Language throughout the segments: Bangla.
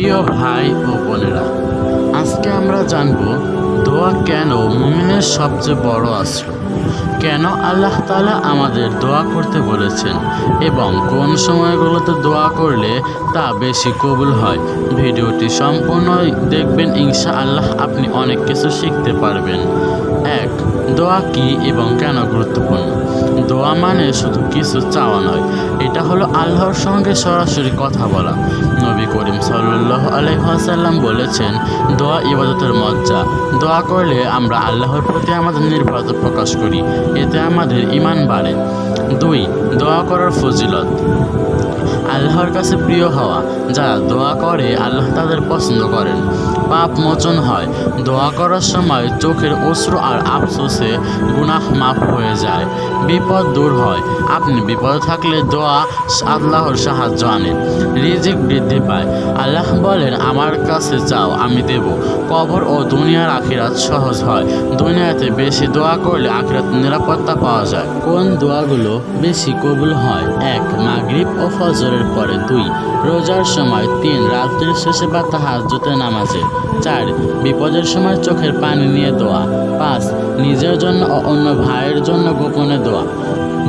প্রিয় ভাই ও বোনেরা, আজকে আমরা জানব দোয়া কেন মুমিনের সবচেয়ে বড় অস্ত্র, কেন আল্লাহ তাআলা আমাদের দোয়া করতে বলেছেন এবং কোন সময়গুলোতে দোয়া করলে তা বেশি কবুল হয়। ভিডিওটি সম্পূর্ণ দেখবেন, ইনশাআল্লাহ আপনি অনেক কিছু শিখতে পারবেন। 1. দোয়া কি এবং কেন গুরুত্বপূর্ণ? দোয়া মানে শুধু কিছু চাওয়া নয়, এটা হলো আল্লাহর সঙ্গে সরাসরি কথা বলা। নবী করিম সাল্লাল্লাহু আলাইহি ওয়াসাল্লাম বলেছেন, দোয়া ইবাদতের মজ্জা। দোয়া করলে আমরা আল্লাহর প্রতি আমাদের নির্ভরতা প্রকাশ করি, এতে আমাদের ঈমান বাড়ে। 2. দোয়া করার ফজিলত। আল্লাহর কাছে প্রিয় হওয়া। যারা দোয়া করে আল্লাহ তাদের পছন্দ করেন। পাপ মোচন হয়। দোয়া করার সময় চোখের অশ্রু আর আফসোসে গুনাহ মাফ হয়ে যায়। বিপদ দূর হয়। আপনি বিপদে থাকলে দোয়া আল্লাহর সাহায্য আনে। রিজিক বৃদ্ধি পায়। আল্লাহ বলেন, আমার কাছে চাও আমি দেব। কবর ও দুনিয়ার আখিরাত সহজ হয়। দুনিয়াতে বেশি দোয়া করলে আখিরাত নিরাপত্তা পাওয়া যায়। কোন দোয়াগুলো বেশি কবুল হয়? 1. মাগরিব ও ফজরের পরে। 2. রোজার সময়। 3. রাত্রির শেষে বা তাহাজ্জুদের নামাজে। 4. বিপদের সময় চোখের পানি নিয়ে দোয়া। 5. নিজের জন্য ও অন্য ভাইয়ের জন্য গোপনে দোয়া।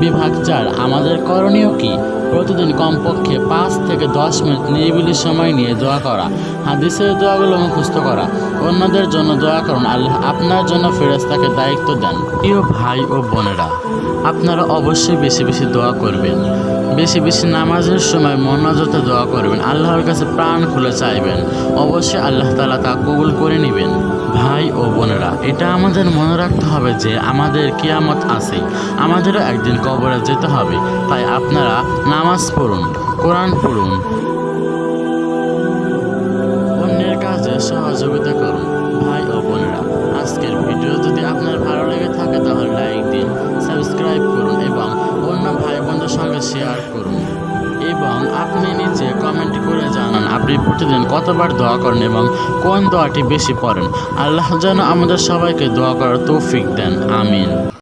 বিভাগ 4. আমাদের করণীয় কি? প্রতিদিন কমপক্ষে 5 থেকে 10 মিনিট নিরিবিলি সময় নিয়ে দোয়া করা। হাদিসের দোয়াগুলো মুখস্থ করা। অন্যদের জন্য দোয়া করুন, আল্লাহ আপনার জন্য ফেরেশতাকে দায়িত্ব দেন। প্রিয় ভাই ও বোনেরা, আপনারা অবশ্যই বেশি বেশি দোয়া করবেন। বেশি বেশি নামাজের সময় মনোযোগে দোয়া করবেন, আল্লাহর কাছে প্রাণ খুলে চাইবেন। অবশ্যই আল্লাহ তাআলা তা কবুল করে নেবেন। ভাই ও বোনেরা, এটা আমাদের মনে রাখতে হবে যে আমাদের কিয়ামত আছে, আমাদেরও একদিন কবরে যেতে হবে। তাই আপনারা নামাজ পড়ুন, কোরআন পড়ুন, অন্যের কাজে সহযোগিতা করুন। ভাই ও বোনেরা, আজকের ভিডিও যদি আপনার ভালো লেগে থাকে তাহলে লাইক দিন, সাবস্ক্রাইব করুন এবং অন্য ভাই বোনদের সঙ্গে শেয়ার করুন। এবং আপনি নিচে কমেন্ট করে জানান আপনি প্রতিদিন কতবার দোয়া করেন এবং কোন দোয়াটি বেশি পড়েন। আল্লাহ যেন আমাদের সবাইকে দোয়া করার তৌফিক দেন। আমিন।